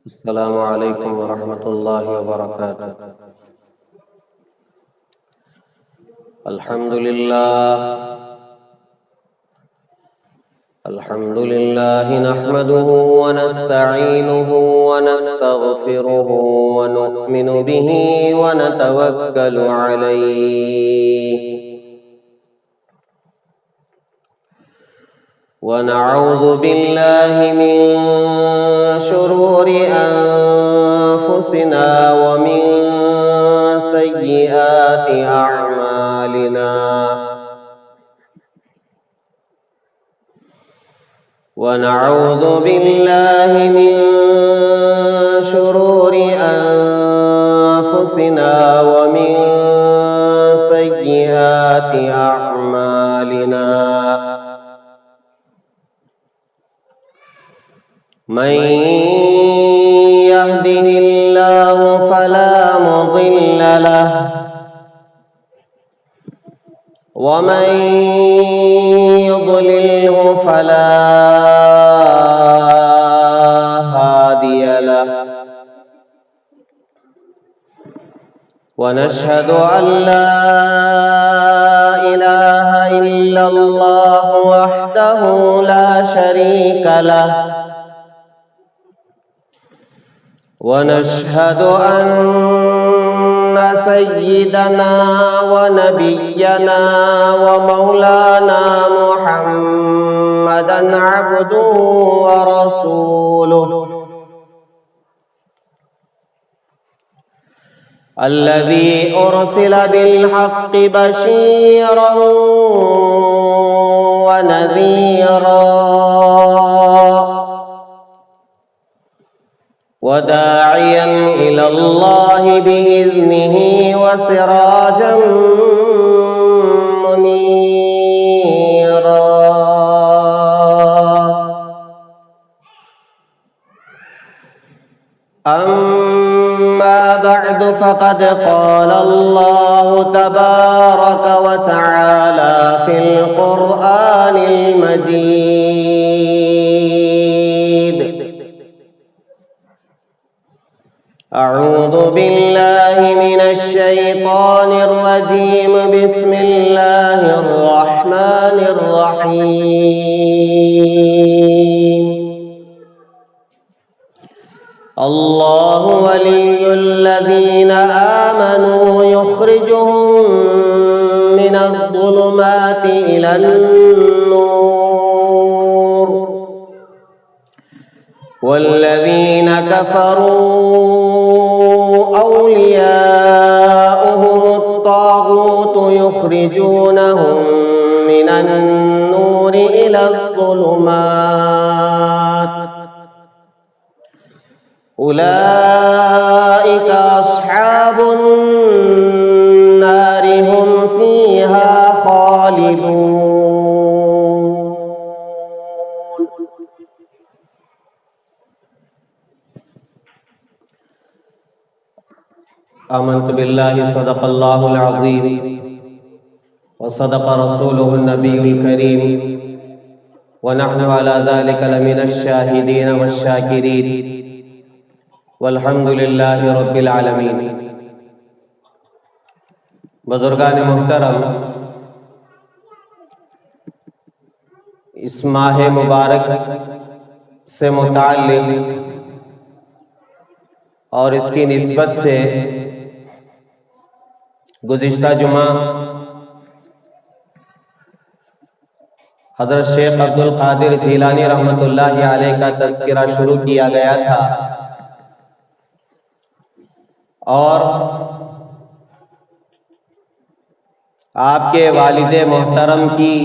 السلام علیکم ورحمۃ اللہ وبرکاتہ۔ الحمد للہ نحمده ونستعینه ونستغفره ونؤمن به ونتوکل علیہ ونعوذ باللہ من شرور انفسنا ومن سیئات اعمالنا ونعوذ باللہ من شرور انفسنا ومن سیئات اعمالنا من يهده الله فلا مضل له ومن يضلله فلا هادي له ونشهد أن لا إله إلا الله وحده لا شريك له ونشهد أن سيدنا ونبينا ومولانا محمدا عبده ورسوله الذي أرسل بالحق بشيرا ونذيرا وداعيا إلى الله بإذنه وسراجا منيرا أما بعد فقد قال الله تبارك وتعالى في القرآن المجيد: أعوذ بالله من الشيطان الرجيم. بسم الله الرحمن الرحيم. الله ولي الذين آمنوا يخرجهم من الظلمات إلى النور والذين كفروا أولياؤهم الطاغوت يخرجونهم من النور إلى الظلمات أولئك أصحاب النار هم فيها خالدون. آمنت بالله صدق الله العظيم وصدق رسوله النبي الكريم ونحن على ذلك لمن الشاهدين والشاكرين والحمد لله رب العالمين. بزرگان محترم، اس ماہ مبارک سے متعلق اور اس کی نسبت سے گزشتہ جمعہ حضرت شیخ عبدالقادر جیلانی رحمۃ اللہ علیہ کا تذکرہ شروع کیا گیا تھا، اور آپ کے والد محترم کی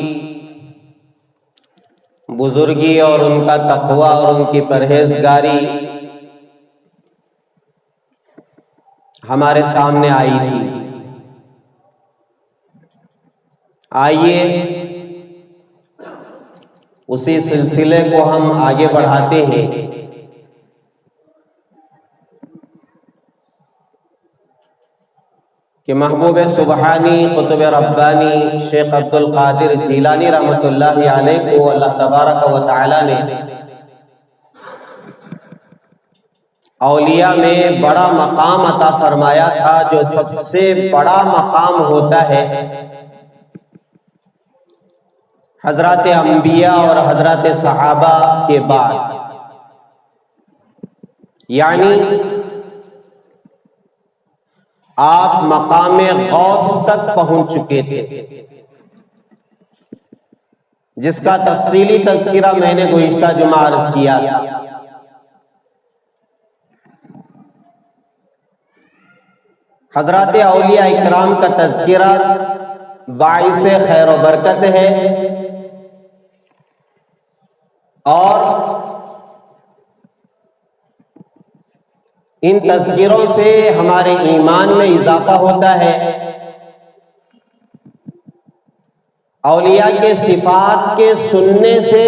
بزرگی اور ان کا تقوی اور ان کی پرہیزگاری ہمارے سامنے آئی تھی. آئیے اسی سلسلے کو ہم آگے بڑھاتے ہیں. کہ محبوب سبحانی قطب ربانی شیخ عبدالقادر جیلانی رحمۃ اللہ علیہ کو اللہ تبارک و تعالی نے اولیاء میں بڑا مقام عطا فرمایا تھا، جو سب سے بڑا مقام ہوتا ہے حضرات انبیاء اور حضرات صحابہ کے بعد، یعنی آپ مقام غوث تک پہنچ چکے تھے، جس کا تفصیلی تذکرہ میں نے گزشتہ جمعہ عرض کیا تھا۔ حضرات اولیاء اکرام کا تذکرہ باعث خیر و برکت ہے، اور ان تذکروں سے ہمارے ایمان میں اضافہ ہوتا ہے، اولیاء کے صفات کے سننے سے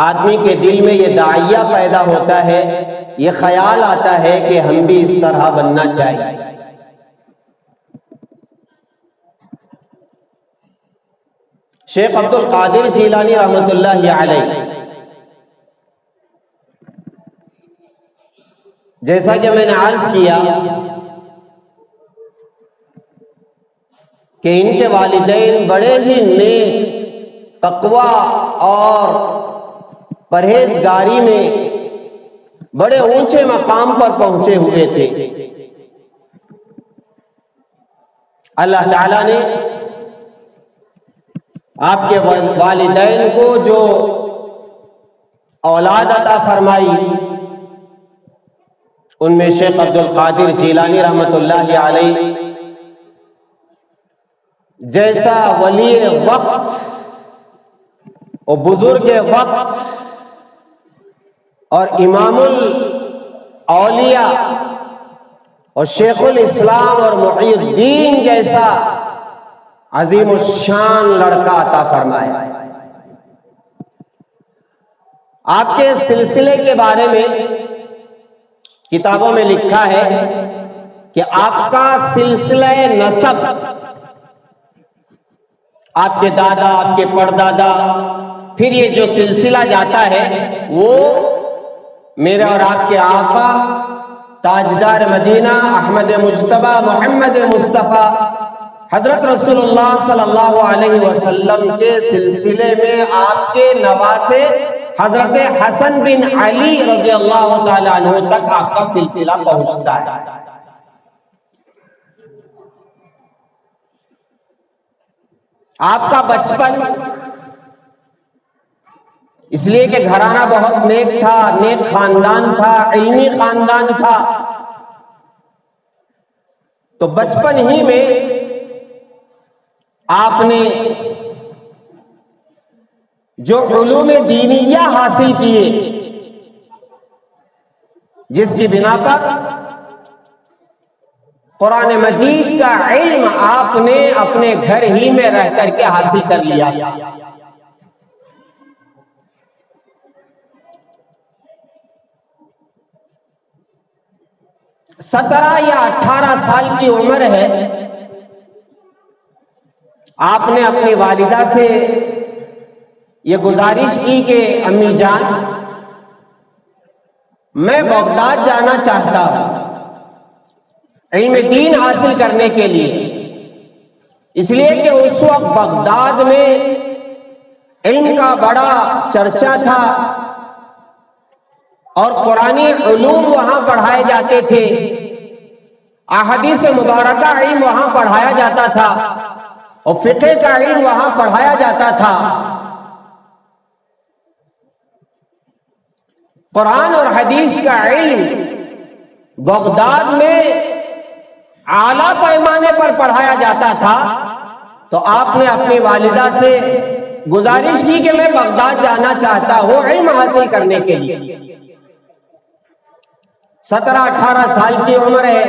آدمی کے دل میں یہ داعیہ پیدا ہوتا ہے، یہ خیال آتا ہے کہ ہم بھی اس طرح بننا چاہیے۔ شیخ عبد القادر جیلانی رحمۃ اللہ علیہ، جیسا کہ میں نے عرض کیا کہ ان کے والدین بڑے ہی نیک، تقوی اور پرہیزگاری میں بڑے اونچے مقام پر پہنچے ہوئے تھے۔ اللہ تعالیٰ نے آپ کے والدین کو جو اولاد عطا فرمائی، ان میں شیخ عبد القادر جیلانی رحمۃ اللہ علیہ جیسا ولی وقت اور بزرگ وقت اور امام الاولیاء اور شیخ الاسلام اور محی الدین جیسا عظیم الشان لڑکا عطا فرمایا۔ آپ کے سلسلے کے بارے میں کتابوں میں لکھا ہے کہ آپ کا سلسلہ نسب، آپ کے دادا، آپ کے پردادا، پھر یہ جو سلسلہ جاتا ہے وہ میرے اور آپ کے آقا تاجدار مدینہ احمد مجتبی محمد مصطفیٰ حضرت رسول اللہ صلی اللہ علیہ وسلم کے سلسلے میں آپ کے نواسے حضرت حسن بن علی رضی اللہ تعالیٰ عنہ تک آپ کا سلسلہ پہنچتا ہے۔ آپ کا بچپن اس لیے کہ گھرانہ بہت نیک تھا، نیک خاندان تھا، علمی خاندان تھا، تو بچپن ہی میں آپ نے جو علوم دینیہ حاصل کیے، جس کی بنا پر قرآن مجید کا علم آپ نے اپنے گھر ہی میں رہ کر کے حاصل کر لیا۔ 17 یا 18 سال کی عمر ہے، آپ نے اپنی والدہ سے یہ گزارش کی کہ امی جان، میں بغداد جانا چاہتا ہوں علم دین حاصل کرنے کے لیے، اس لیے کہ اس وقت بغداد میں علم کا بڑا چرچا تھا اور قرآنی علوم وہاں پڑھائے جاتے تھے، احادیث مبارکہ علم وہاں پڑھایا جاتا تھا اور فقہ کا علم وہاں پڑھایا جاتا تھا۔ قرآن اور حدیث کا علم بغداد میں اعلیٰ پیمانے پر پڑھایا جاتا تھا، تو آپ نے اپنی والدہ سے گزارش کی کہ میں بغداد جانا چاہتا ہوں علم حاصل کرنے کے لیے۔ 17-18 سال کی عمر ہے،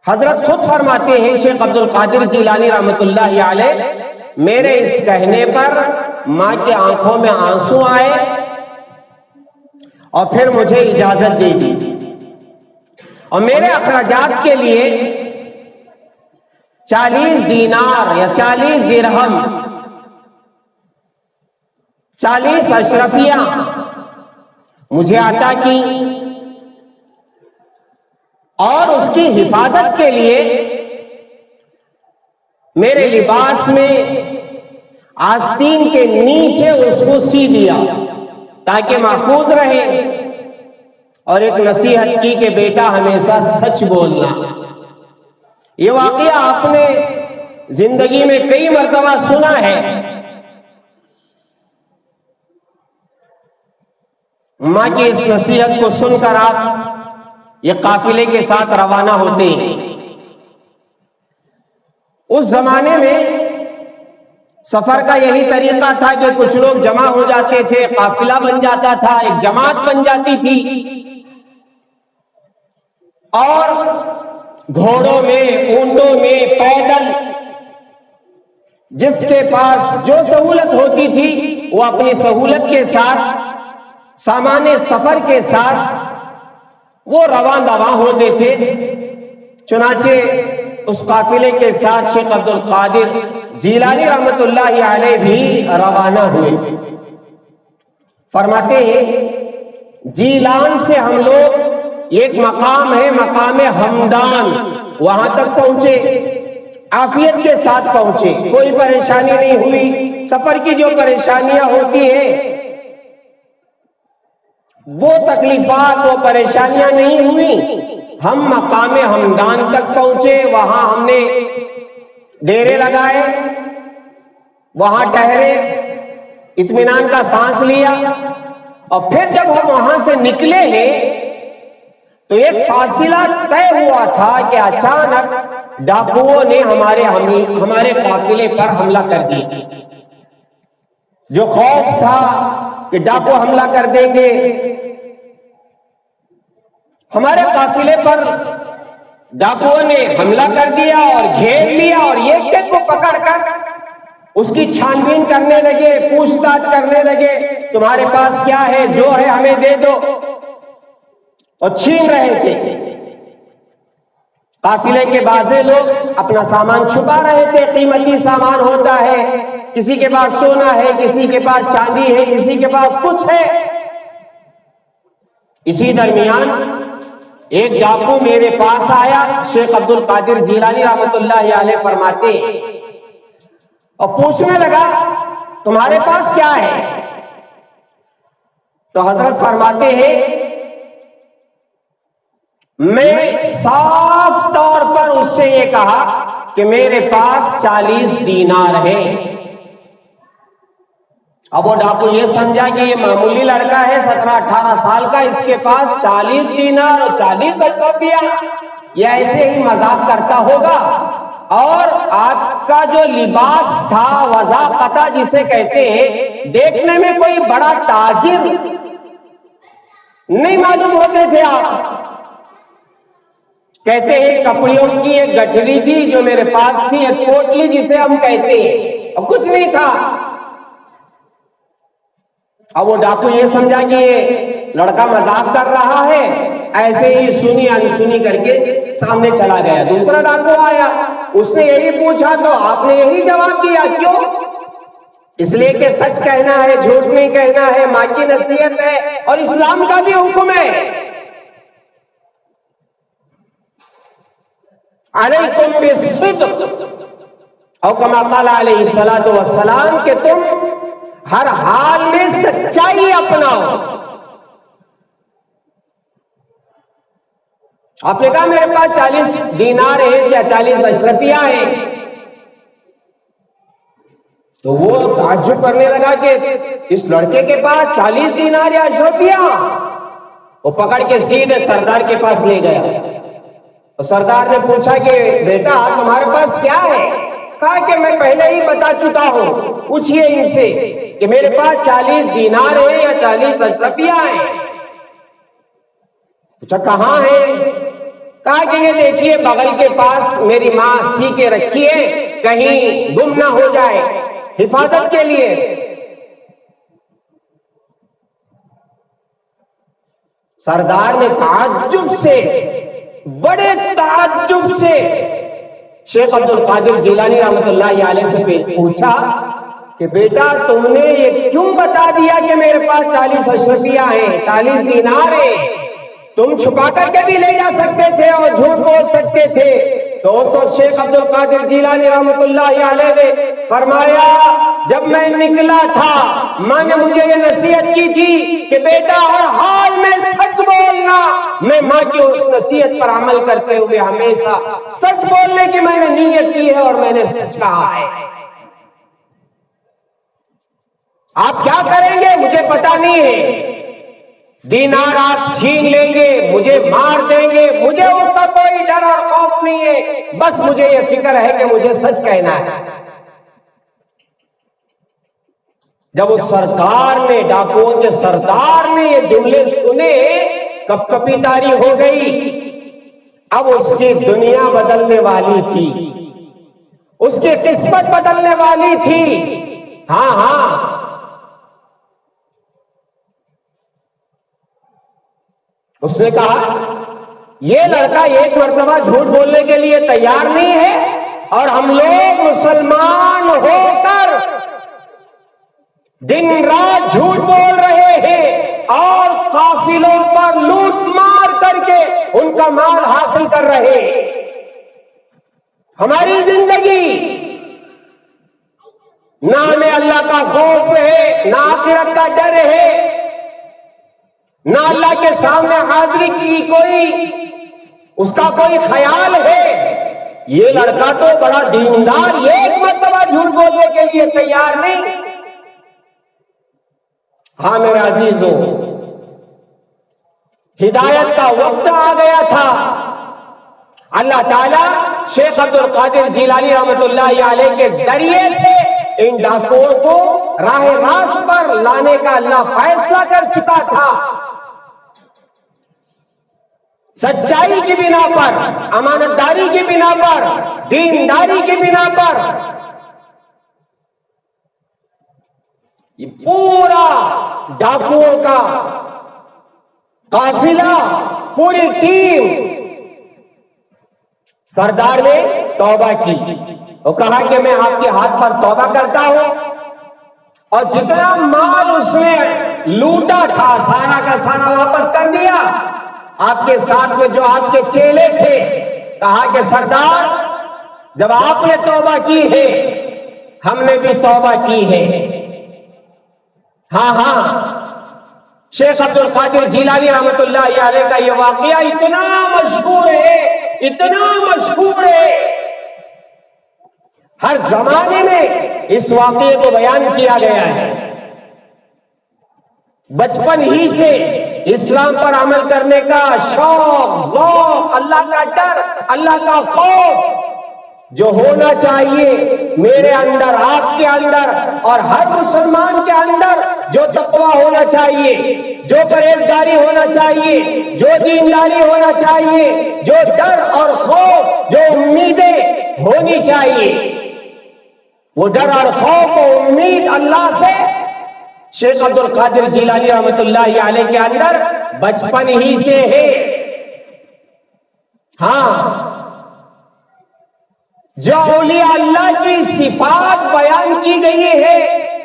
حضرت خود فرماتے ہیں شیخ عبد القادر جیلانی رحمۃ اللہ علیہ، میرے اس کہنے پر ماں کے آنکھوں میں آنسو آئے اور پھر مجھے اجازت دے دی، اور میرے اخراجات کے لیے 40 دینار یا 40 درہم 40 اشرفیاں مجھے عطا کی، اور اس کی حفاظت کے لیے میرے لباس میں آستین کے نیچے اس کو سی دیا تاکہ محفوظ رہے، اور ایک نصیحت کی کہ بیٹا ہمیشہ سچ بولنا۔ یہ واقعہ آپ نے زندگی میں کئی مرتبہ سنا ہے۔ ماں کی اس نصیحت کو سن کر آپ یہ قافلے کے ساتھ روانہ ہوتے ہیں۔ اس زمانے میں سفر کا یہی طریقہ تھا کہ کچھ لوگ جمع ہو جاتے تھے، قافلہ بن جاتا تھا، ایک جماعت بن جاتی تھی، اور گھوڑوں میں، اونٹوں میں، پیدل جس کے پاس جو سہولت ہوتی تھی وہ اپنی سہولت کے ساتھ، سامان سفر کے ساتھ وہ رواں دواں ہوتے تھے۔ چنانچہ اس قافلے کے ساتھ شیخ عبد القادر جیلانی رحمت اللہ علیہ بھی روانہ ہوئے۔ فرماتے ہیں جیلان سے ہم لوگ، ایک مقام ہے مقام ہمدان، وہاں تک پہنچے، عافیت کے ساتھ پہنچے، کوئی پریشانی نہیں ہوئی۔ سفر کی جو پریشانیاں ہوتی ہیں وہ تکلیفات، وہ پریشانیاں نہیں ہوئی۔ ہم مقام ہمدان تک پہنچے، وہاں ہم نے ڈیرے لگائے، وہاں ٹھہرے، اطمینان کا سانس لیا، اور پھر جب ہم وہاں سے نکلے ہیں تو ایک فاصلہ طے ہوا تھا کہ اچانک ڈاکوؤں نے ہمارے قافلے پر حملہ کر دیا۔ جو خوف تھا کہ ڈاکو حملہ کر دیں گے، ہمارے قافلے پر ڈاکوؤں نے حملہ کر دیا اور گھیر لیا، اور ایک ایک کو پکڑ کر اس کی چھان بین کرنے لگے، پوچھ تاچھ کرنے لگے، تمہارے پاس کیا ہے، جو ہے ہمیں دے دو، اور چھین رہے تھے۔ قافلے کے بعضے لوگ اپنا سامان چھپا رہے تھے، قیمتی سامان ہوتا ہے، کسی کے پاس سونا ہے، کسی کے پاس چاندی ہے، کسی کے پاس کچھ ہے۔ اسی درمیان ایک ڈاکو میرے پاس آیا، شیخ عبد القادر جیلانی رحمت اللہ علیہ فرماتے ہیں، اور پوچھنے لگا تمہارے پاس کیا ہے؟ تو حضرت فرماتے ہیں میں صاف طور پر اس سے یہ کہا کہ میرے پاس 40 دینار ہے۔ اب وہ ڈاکو یہ سمجھا کہ یہ معمولی لڑکا ہے 17-18 سال کا، اس کے پاس 40 دینار اور 40 اشرفیاں، یہ ایسے ہی مذاق کرتا ہوگا۔ اور آپ کا جو لباس تھا، وضاقتہ جسے کہتے ہیں، دیکھنے میں کوئی بڑا تاجر نہیں معلوم ہوتے تھے آپ۔ کہتے ہیں کپڑیوں کی ایک گٹھری تھی جو میرے پاس تھی، ایک پوٹلی جسے ہم کہتے ہیں، اور کچھ نہیں تھا۔ اب وہ ڈاکو یہ سمجھا کہ یہ لڑکا مذاق کر رہا ہے، ایسے ہی سنی انسنی کر کے سامنے چلا گیا۔ دوسرا ڈاکو آیا، اس نے یہی پوچھا تو آپ نے یہی جواب دیا۔ کیوں؟ اس لیے کہ سچ کہنا ہے، جھوٹ نہیں کہنا ہے، ماں کی نصیحت ہے اور اسلام کا بھی حکم ہے۔ علیکم بالصدق، او کما قال علیہ الصلوۃ والسلام، کہ تم ہر حال میں سچائی اپناؤ۔ آپ نے کہا میرے پاس 40 دینار ہیں یا 40 اشرفیاں ہیں، تو وہ تعجب کرنے لگا کہ اس لڑکے کے پاس 40 دینار یا اشرفیاں۔ وہ پکڑ کے سیدھے سردار کے پاس لے گیا، اور سردار نے پوچھا کہ بیٹا تمہارے پاس کیا ہے؟ کہا کہ میں پہلے ہی بتا چکا ہوں، پوچھئے ان سے کہ میرے پاس 40 دینار ہیں یا 40 اشرفیاں ہیں۔ پوچھا کہاں ہیں؟ کہا کہ یہ دیکھیے بغل کے پاس میری ماں سی کے رکھی ہے، کہیں گم نہ ہو جائے، حفاظت کے لیے۔ سردار نے تعجب سے، بڑے تعجب سے شیخ عبد القادر جیلانی رحمت اللہ علیہ سے پوچھا کہ بیٹا تم نے یہ کیوں بتا دیا پاس 40 اشرفیہ ہیں، 40 دینار ہیں، تم چھپا کر کے بھی لے جا سکتے تھے اور جھوٹ بول سکتے تھے۔ تو اس وقت شیخ عبد القادر جیلانی رحمۃ اللہ علیہ نے فرمایا جب میں نکلا تھا ماں نے مجھے یہ نصیحت کی تھی کہ بیٹا ہر حال میں سچ بولنا۔ میں ماں کی اس نصیحت پر عمل کرتے ہوئے ہمیشہ سچ بولنے کی میں نے نیت کی ہے اور میں نے سچ کہا ہے۔ آپ کیا کریں گے مجھے پتا نہیں ہے، دینار آپ چھین لیں گے، مجھے مار دیں گے، مجھے اس کا کوئی ڈر اور خوف نہیں ہے، بس مجھے یہ فکر ہے کہ مجھے سچ کہنا ہے۔ جب اس سردار نے، ڈاکوؤں کے سردار نے یہ جملے سنے، کپ کپی طاری ہو گئی۔ اب اس کی دنیا بدلنے والی تھی، اس کی قسمت بدلنے والی تھی۔ ہاں ہاں، اس نے کہا یہ لڑکا ایک مرتبہ جھوٹ بولنے کے لیے تیار نہیں ہے، اور ہم لوگ مسلمان ہو کر دن رات جھوٹ بول رہے ہیں اور قافلوں پر لوٹ مار کر کے ان کا مال حاصل کر رہے ہیں۔ ہماری زندگی نہ ہمیں اللہ کا خوف ہے، نہ آخرت کا ڈر ہے، نہ اللہ کے سامنے حاضری کی کوئی اس کا کوئی خیال ہے۔ یہ لڑکا تو بڑا دیندار، ایک مرتبہ جھوٹ بولنے کے لیے تیار نہیں۔ ہاں میرے عزیزوں، ہدایت کا وقت آ گیا تھا۔ اللہ تعالیٰ شیخ عبد القادر جیلانی رحمۃ اللہ علیہ کے ذریعے سے ان ڈاکوؤں کو راہ راست پر لانے کا اللہ فیصلہ کر چکا تھا۔ سچائی کی بنا پر، امانت داری کی بنا پر، دینداری کی بنا پر یہ پورا ڈاکوؤں کا قافلہ، پوری ٹیم، سردار نے توبہ کی۔ وہ کہا کہ میں آپ کے ہاتھ پر توبہ کرتا ہوں، اور جتنا مال اس نے لوٹا تھا سارا کا سارا واپس کر دیا۔ آپ کے ساتھ میں جو آپ کے چیلے تھے، کہا کہ سردار جب آپ نے توبہ کی ہے ہم نے بھی توبہ کی ہے۔ ہاں ہاں، شیخ عبد القادر جیلانی رحمۃ اللہ علیہ کا یہ واقعہ اتنا مشہور ہے، اتنا مشہور ہے، ہر زمانے میں اس واقعے کو بیان کیا گیا ہے۔ بچپن ہی سے اسلام پر عمل کرنے کا شوق، ذوق، اللہ کا ڈر، اللہ کا خوف جو ہونا چاہیے میرے اندر، آپ کے اندر اور ہر مسلمان کے اندر، جو تقویٰ ہونا چاہیے، جو پرہیزگاری ہونا چاہیے، جو دینداری ہونا چاہیے، جو ڈر اور خوف، جو امیدیں ہونی چاہیے، وہ ڈر اور خوف و امید اللہ سے شیخ عبد القادر جیلانی رحمۃ اللہ علیہ کے اندر بچپن ہی سے ہے۔ ہاں، جو اولیاء اللہ کی صفات بیان کی گئی ہے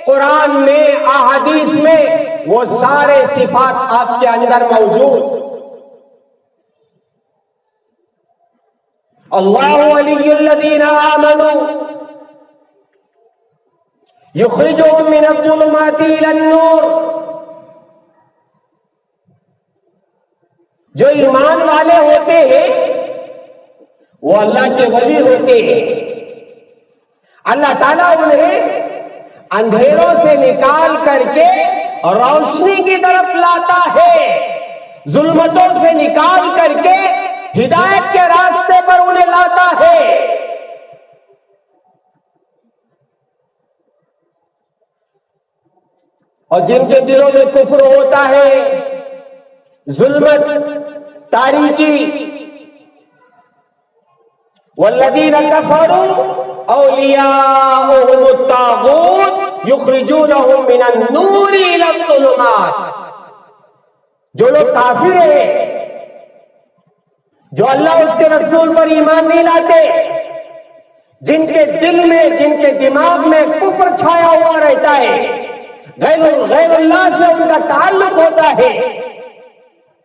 قرآن میں، احادیث میں، وہ سارے صفات آپ کے اندر موجود۔ اللہ ولی الذین آمنوا یخرجهم من الظلمات الى النور۔ جو ایمان والے ہوتے ہیں وہ اللہ کے ولی ہوتے ہیں، اللہ تعالیٰ انہیں اندھیروں سے نکال کر کے روشنی کی طرف لاتا ہے، ظلمتوں سے نکال کر کے ہدایت کے راستے پر انہیں لاتا ہے۔ اور جن کے دلوں میں کفر ہوتا ہے، ظلمت، تاریکی، والذین کفروا اولیاؤہم الطاغوت یخرجونہم من النور الی الظلمات۔ جو لوگ کافر ہیں، جو اللہ اس کے رسول پر ایمان نہیں لاتے، جن کے دل میں، جن کے دماغ میں کفر چھایا ہوا رہتا ہے، غیر اللہ سے ان کا تعلق ہوتا ہے،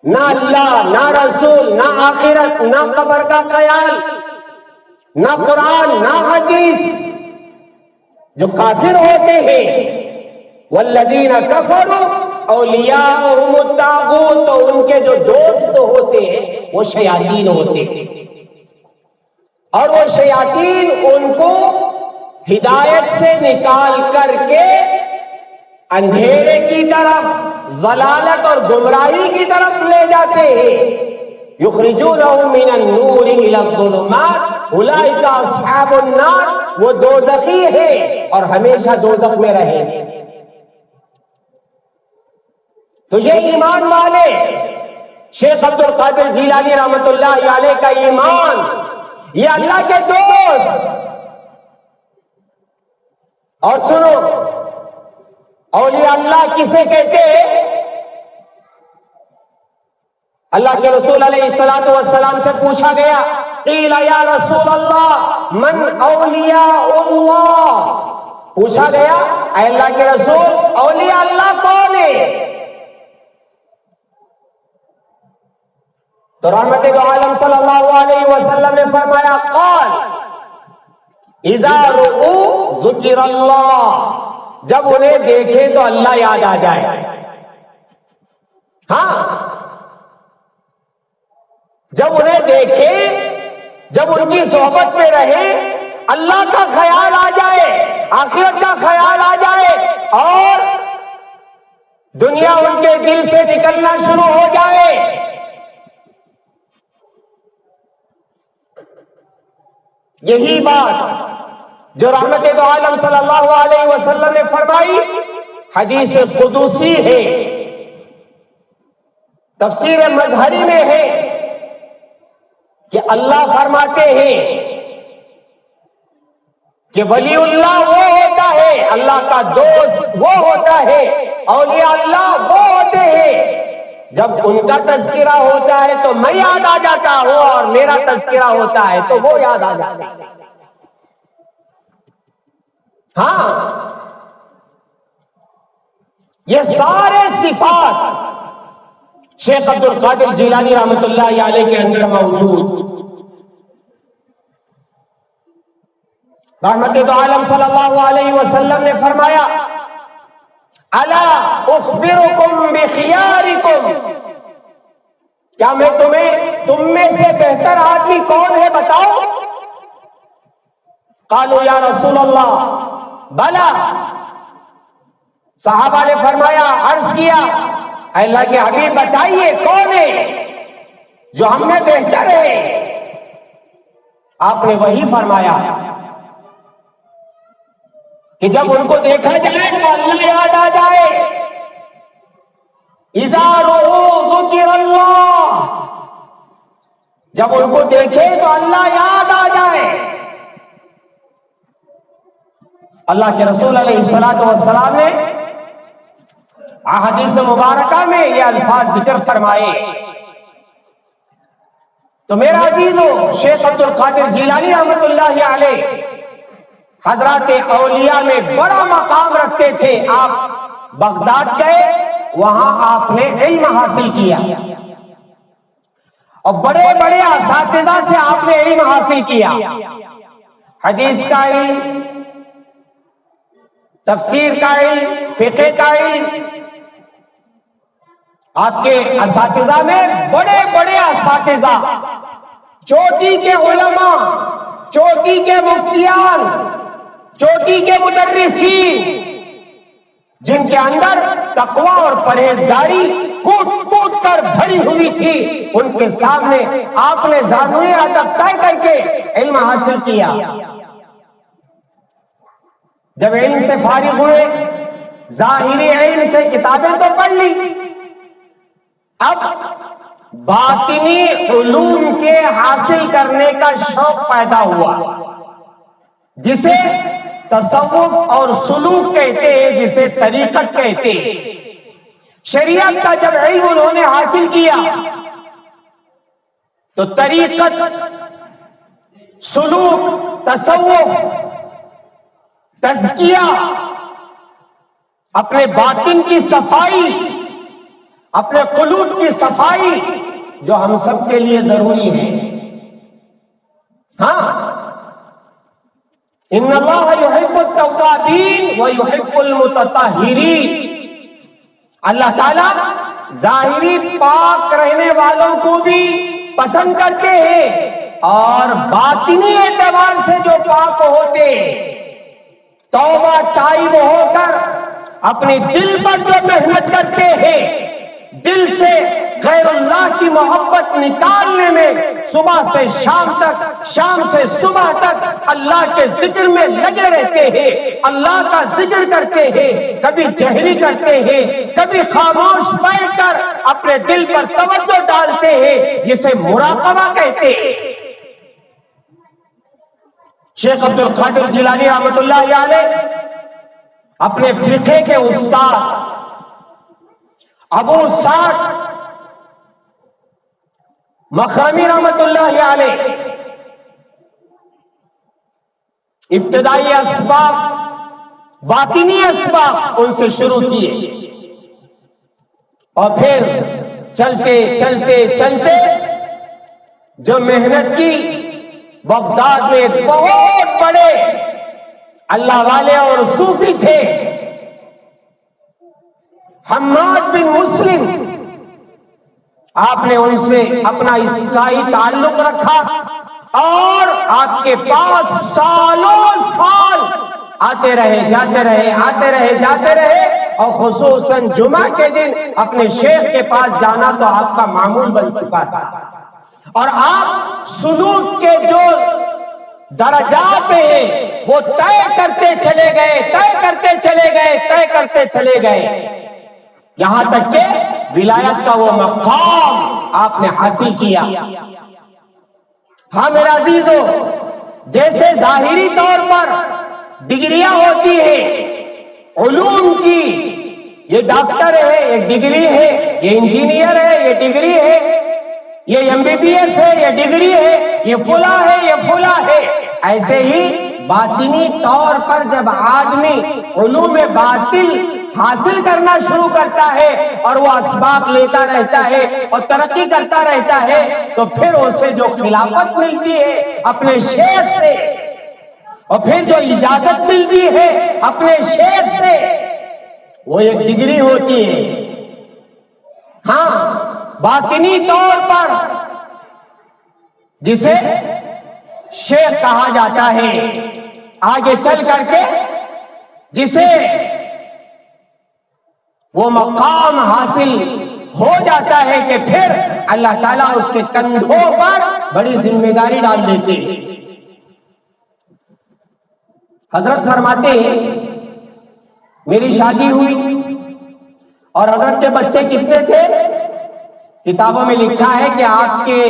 نہ اللہ، نہ رسول، نہ آخرت، نہ قبر کا خیال، نہ قرآن، نہ حدیث. جو کافر ہوتے ہیں والذین کفروا اولیاءہم الطاغوت، تو ان کے جو دوست ہوتے ہیں وہ شیاطین ہوتے ہیں، اور وہ شیاطین ان کو ہدایت سے نکال کر کے اندھیرے کی طرف، ضلالت اور گمراہی کی طرف لے جاتے ہیں. یخرجونہم من النور الی الظلمات اولئک اصحاب النار، وہ دوزخی ہے اور ہمیشہ دوزخ میں رہیں گے. تو یہ ایمان والے شیخ عبد القادر جیلانی رحمت اللہ علیہ کا ایمان، یہ اللہ کے دوست. اور سنو، اولیاء اللہ کسے کہتے ہیں؟ اللہ کے رسول علیہ الصلوۃ والسلام سے پوچھا گیا، قیل یا رسول اللہ من اولیاء اللہ، پوچھا گیا اے اللہ کے رسول اولیاء اللہ کون ہے؟ تو رحمت دو عالم صلی اللہ علیہ وسلم نے فرمایا، قال اذا رؤوا ذکر اللہ، جب انہیں دیکھے تو اللہ یاد آ جائے. ہاں، جب انہیں دیکھے، جب ان کی صحبت میں رہے، اللہ کا خیال آ جائے، آخرت کا خیال آ جائے، اور دنیا ان کے دل سے نکلنا شروع ہو جائے. یہی بات جو رحمت دو عالم صلی اللہ علیہ وسلم نے فرمائی حدیث قدسی ہے، تفسیر مظہری میں ہے کہ اللہ فرماتے ہیں کہ ولی اللہ وہ ہوتا ہے، اللہ کا دوست وہ ہوتا ہے، اولیاء اللہ وہ ہوتے ہیں جب ان کا تذکرہ ہوتا ہے تو میں یاد آ جاتا ہوں، اور میرا تذکرہ ہوتا ہے تو وہ یاد آ جاتا ہے. ہاں، یہ سارے صفات شیخ عبد القادر جیلانی رحمت اللہ علیہ کے اندر موجود. رحمت دو عالم صلی اللہ علیہ وسلم نے فرمایا، الا اخبرکم بخیارکم، کیا میں تم میں سے بہتر آدمی کون ہے بتاؤ؟ قالوا یا رسول اللہ بلا، صحابہ نے فرمایا، عرض کیا اے اللہ کے حبیب بتائیے کون ہے جو ہم میں بہتر ہے؟ آپ نے وہی فرمایا کہ جب ان کو دیکھا جائے تو اللہ یاد آ جائے. اذا رؤوا ذکر اللہ، جب ان کو دیکھے تو اللہ یاد آ جائے. اللہ کے رسول علیہ الصلوۃ والسلام نے احادیث مبارکہ میں یہ الفاظ ذکر فرمائے. تو میرا عزیزو، شیخ عبد القادر جیلانی رحمت اللہ علیہ حضرات اولیاء میں بڑا مقام رکھتے تھے. آپ بغداد گئے، وہاں آپ نے علم حاصل کیا، اور بڑے بڑے اساتذہ سے آپ نے علم حاصل کیا، حدیث کا علم، تفسیر کا علم، فقہ کا علم. آپ کے اساتذہ میں بڑے بڑے اساتذہ، چوٹی کے علماء، چوٹی کے مفتیان، چوٹی کے مدرسین، جن کے اندر تقوی اور پرہیزگاری کوٹ کوٹ کر بھری ہوئی تھی، ان کے سامنے آپ نے زانوئے ادب طے کر کے علم حاصل کیا. جب علم سے فارغ ہوئے، ظاہری علم سے کتابیں تو پڑھ لی، اب باطنی علوم کے حاصل کرنے کا شوق پیدا ہوا، جسے تصوف اور سلوک کہتے ہیں، جسے طریقت کہتے ہیں. شریعت کا جب علم انہوں نے حاصل کیا تو طریقت، سلوک، تصوف، تزکیہ، اپنے باطن کی صفائی، اپنے قلوب کی صفائی جو ہم سب کے لیے ضروری ہے۔ ہاں، ان اللہ یحب التوابین ویحب المتطہرین، اللہ تعالیٰ ظاہری پاک رہنے والوں کو بھی پسند کرتے ہیں اور باطنی اعتبار سے جو پاک ہوتے، توبہ تائب ہو کر اپنے دل پر جو محنت کرتے ہیں، دل سے غیر اللہ کی محبت نکالنے میں صبح سے شام تک، شام سے صبح تک اللہ کے ذکر میں لگے رہتے ہیں، اللہ کا ذکر کرتے ہیں، کبھی جہری کرتے ہیں، کبھی خاموش بیٹھ کر اپنے دل پر توجہ ڈالتے ہیں، جسے مراقبہ کہتے ہیں۔ شیخ عبد القادر جیلانی رحمۃ اللہ علیہ اپنے فقہ کے استاد ابو سعد مخرمی رحمۃ اللہ علیہ ابتدائی اسباب، باطنی اسباب ان سے شروع کیے اور پھر چلتے چلتے چلتے جو محنت کی، بغداد میں ایک بہت بڑے اللہ والے اور صوفی تھے، حماد بن مسلم، آپ نے ان سے اپنا عیسائی تعلق رکھا اور آپ کے پاس سالوں سال آتے رہے، جاتے رہے، آتے رہے، جاتے رہے، اور خصوصاً جمعہ کے دن اپنے شیخ کے پاس جانا تو آپ کا معمول بن چکا تھا، اور آپ سلوک کے جو درجات ہیں وہ طے کرتے چلے گئے، طے کرتے چلے گئے، طے کرتے چلے گئے، یہاں تک کہ ولایت کا وہ مقام آپ نے حاصل کیا۔ ہاں میرے عزیزو، جیسے ظاہری طور پر ڈگریاں ہوتی ہیں علوم کی، یہ ڈاکٹر ہے، یہ ڈگری ہے، یہ انجینئر ہے، یہ ڈگری ہے، یہ MBBS ہے، یہ ڈگری ہے، یہ فلاں ہے، یہ فلاں ہے، ایسے ہی باطنی طور پر جب آدمی علوم باطل حاصل کرنا شروع کرتا ہے اور وہ اسباب لیتا رہتا ہے اور ترقی کرتا رہتا ہے، تو پھر اسے جو خلافت ملتی ہے اپنے شیخ سے، اور پھر جو اجازت ملتی ہے اپنے شیخ سے، وہ ایک ڈگری ہوتی ہے۔ ہاں، باطنی طور پر جسے شیخ کہا جاتا ہے، آگے چل کر کے جسے وہ مقام حاصل ہو جاتا ہے کہ پھر اللہ تعالیٰ اس کے کندھوں پر بڑی ذمہ داری ڈال دیتے ہیں۔ حضرت فرماتے ہیں میری شادی ہوئی اور حضرت کے بچے کتنے تھے؟ کتابوں میں لکھا ہے کہ آپ کے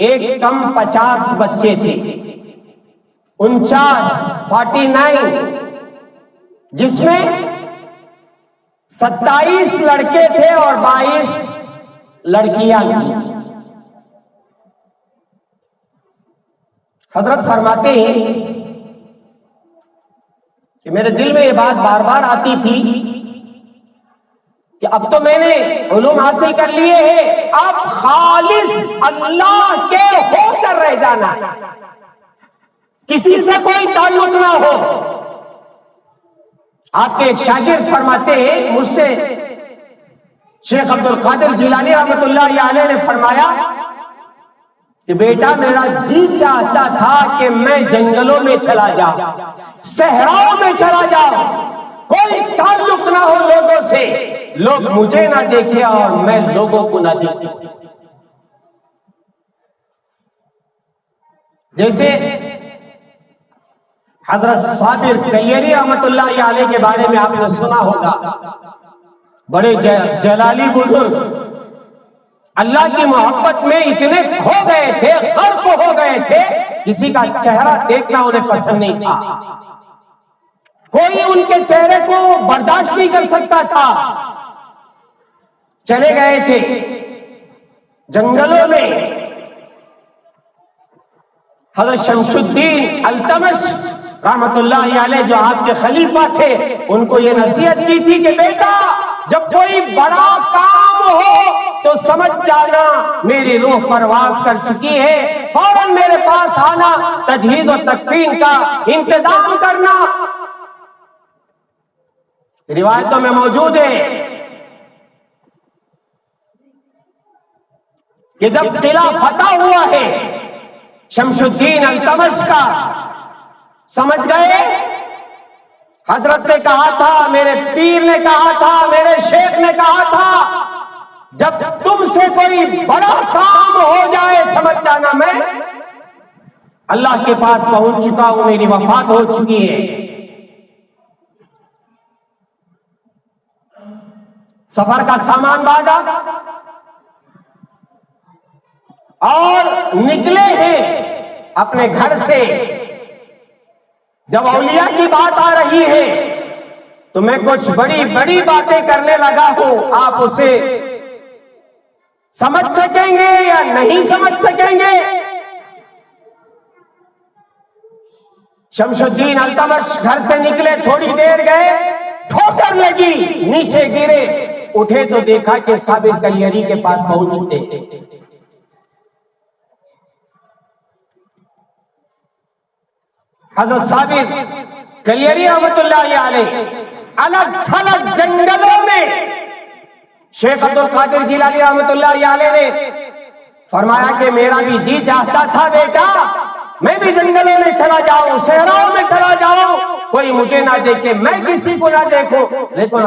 ایک کم 50 بچے تھے، 49، جس میں 27 لڑکے تھے اور 22 لڑکیاں تھیں۔ حضرت فرماتے ہیں کہ میرے دل میں یہ بات بار بار آتی تھی کہ اب تو میں نے علوم حاصل کر لیے ہیں، اب خالص اللہ کے ہو کر رہ جانا، کسی سے کوئی تعلق نہ ہو۔ آپ کے ایک شاگرد فرماتے ہیں، مجھ سے شیخ عبد القادر جیلانی رحمۃ اللہ علیہ نے فرمایا کہ بیٹا میرا جی چاہتا تھا کہ میں جنگلوں میں چلا جاؤں، صحراؤں میں چلا جاؤں، کوئی تعلق نہ ہو لوگوں سے، لوگ مجھے نہ دیکھیں اور میں لوگوں کو نہ دیکھوں۔ جیسے حضرت صابر کلیری رحمۃ اللہ علیہ کے بارے میں آپ نے سنا ہوگا، بڑے جلالی بزرگ، اللہ کی محبت میں اتنے کھو گئے تھے، غرق ہو گئے تھے، کسی کا چہرہ دیکھنا انہیں پسند نہیں تھا، کوئی ان کے چہرے کو برداشت نہیں کر سکتا تھا۔ چلے گئے تھے جنگلوں میں، حضرت شمس الدین التمش رحمت اللہ علیہ جو آپ کے خلیفہ تھے ان کو یہ نصیحت کی تھی کہ بیٹا جب کوئی بڑا کام ہو تو سمجھ جانا میری روح پرواز کر چکی ہے، فوراً میرے پاس آنا، تجہیز و تکفین کا انتظام کرنا۔ روایتوں میں موجود ہے کہ جب قلعہ فتح ہوا ہے شمس الدین التمش کا، سمجھ گئے حضرت نے کہا تھا، میرے پیر نے کہا تھا، میرے شیخ نے کہا تھا جب تم سے کوئی بڑا کام ہو جائے سمجھ جانا میں اللہ کے پاس پہنچ چکا ہوں، میری وفات ہو چکی ہے۔ سفر کا سامان باندھا اور نکلے ہیں اپنے گھر سے۔ جب اولیاء کی بات آ رہی ہے تو میں کچھ بڑی بڑی باتیں کرنے لگا ہوں، آپ اسے سمجھ سکیں گے یا نہیں سمجھ سکیں گے؟ شمس الدین التمش گھر سے نکلے، تھوڑی دیر گئے، ٹھوکر لگی، نیچے گرے، اٹھے تو دیکھا کہ ثابت کلیری کے پاس پہنچ چکے۔ حضرت ثابت کلیری رحمت اللہ علیہ الگ تھلگ جنگلوں میں، شیخ عبد القادر جیلانی رحمت اللہ علیہ نے فرمایا کہ میرا بھی جی چاہتا تھا بیٹا میں بھی جنگلوں میں چلا جاؤں، صحراؤں میں چلا جاؤں، کوئی مجھے نہ دیکھے، میں کسی کو نہ دیکھوں، لیکن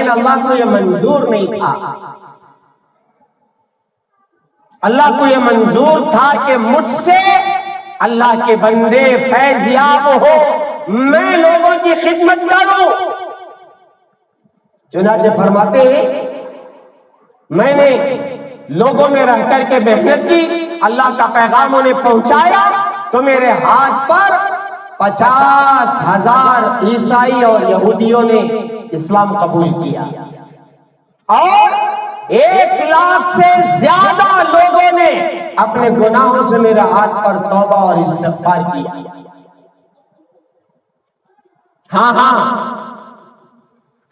اللہ کو یہ منظور نہیں تھا۔ اللہ کو یہ منظور تھا کہ مجھ سے اللہ کے بندے فیض یاب ہو، میں لوگوں کی خدمت کروں۔ چنانچہ فرماتے ہیں میں نے لوگوں میں رہ کر کے محنت کی، اللہ کا پیغام انہیں پہنچایا تو میرے ہاتھ پر 50,000 عیسائی اور یہودیوں نے اسلام قبول کیا، اور 1 لاکھ سے زیادہ لوگوں نے اپنے گناہوں سے میرے ہاتھ پر توبہ اور استغفار کیا۔ ہاں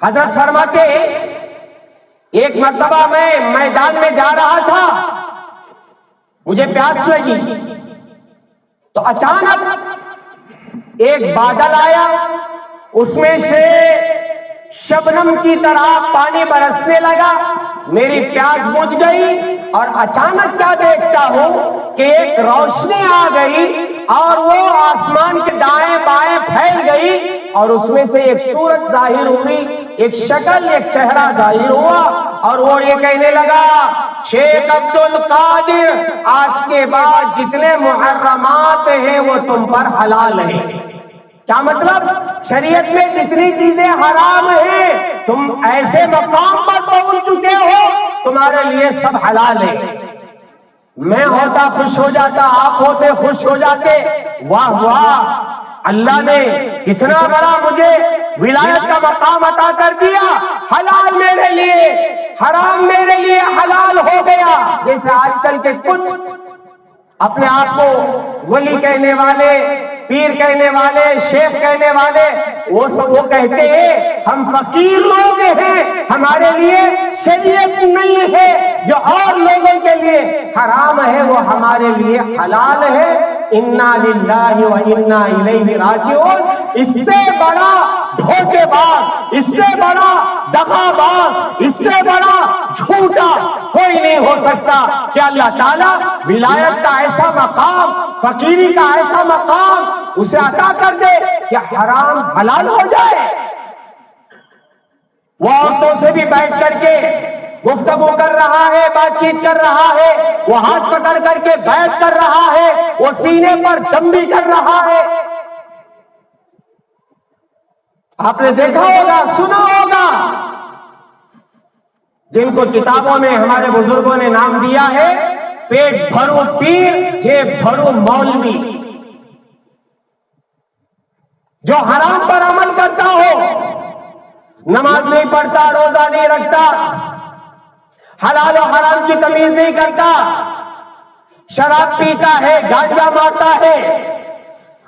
حضرت فرماتے ایک مرتبہ میں میدان میں جا رہا تھا، مجھے پیاس لگی تو اچانک ایک بادل آیا، اس میں سے شبنم کی طرح پانی برسنے لگا، میری پیاس بجھ گئی اور اچانک کیا دیکھتا ہوں کہ ایک روشنی آ گئی اور وہ آسمان کے دائیں بائیں پھیل گئی اور اس میں سے ایک صورت ظاہر ہوئی، ایک شکل، ایک چہرہ ظاہر ہوا اور وہ یہ کہنے لگا شیخ عبد القادر آج کے بعد جتنے محرمات ہیں وہ تم پر حلال ہیں۔ کیا مطلب؟ شریعت میں جتنی چیزیں حرام ہیں تم ایسے مقام پر پہنچ چکے ہو تمہارے لیے سب حلال ہے۔ میں ہوتا خوش ہو جاتا، آپ ہوتے خوش ہو جاتے، واہ واہ اللہ نے اتنا بڑا مجھے ولایت کا مقام عطا کر دیا، حلال میرے لیے حرام میرے لیے حلال ہو گیا۔ جیسے آج کل کے کچھ اپنے آپ کو ولی کہنے والے، پیر کہنے والے، شیخ کہنے والے، وہ کہتے ہیں ہم فقیر لوگ ہیں، ہمارے لیے شریعت نہیں ہے، جو اور لوگوں کے لیے حرام ہے وہ ہمارے لیے حلال ہے۔ انا للہ و انا الیہ راجعون۔ اس سے بڑا دھوکے باز، اس سے بڑا دغا باز، اس سے بڑا جھوٹا کوئی نہیں ہو سکتا کہ اللہ تعالیٰ ولایت کا ایسا مقام، فقیری کا ایسا مقام اسے عطا کر دے کہ حرام حلال ہو جائے۔ وہ عورتوں سے بھی بیٹھ کر کے گفتگو کر رہا ہے، بات چیت کر رہا ہے، وہ ہاتھ پکڑ کر کے بیعت کر رہا ہے، وہ سینے پر دم بھی کر رہا ہے۔ آپ نے دیکھا ہوگا، سنا ہوگا، جن کو کتابوں میں ہمارے بزرگوں نے نام دیا ہے پیٹ بھرو پیر جیب بھرو مولوی۔ جو حرام پر عمل کرتا ہو، نماز نہیں پڑھتا، روزہ نہیں رکھتا، حلال و حرام کی تمیز نہیں کرتا، شراب پیتا ہے، گانجا مارتا ہے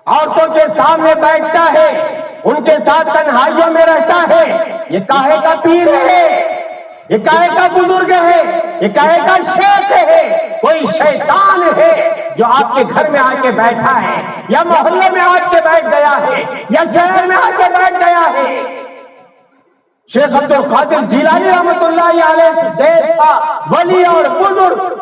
عورتوں کے سامنے بیٹھتا ہے، ان کے ساتھ تنہائیوں میں رہتا ہے، یہ کاہے کا پیر ہے، یہ کاہے کا بزرگ ہے، یہ کاہے کا شیخ ہے؟ کوئی شیطان ہے جو آپ کے گھر میں آ کے بیٹھا ہے، یا محلے میں آ کے بیٹھ گیا ہے، یا شہر میں آ کے بیٹھ گیا ہے۔ شیخ عبد القادر جیلانی رحمۃ اللہ علیہ جیسا ولی اور بزرگ،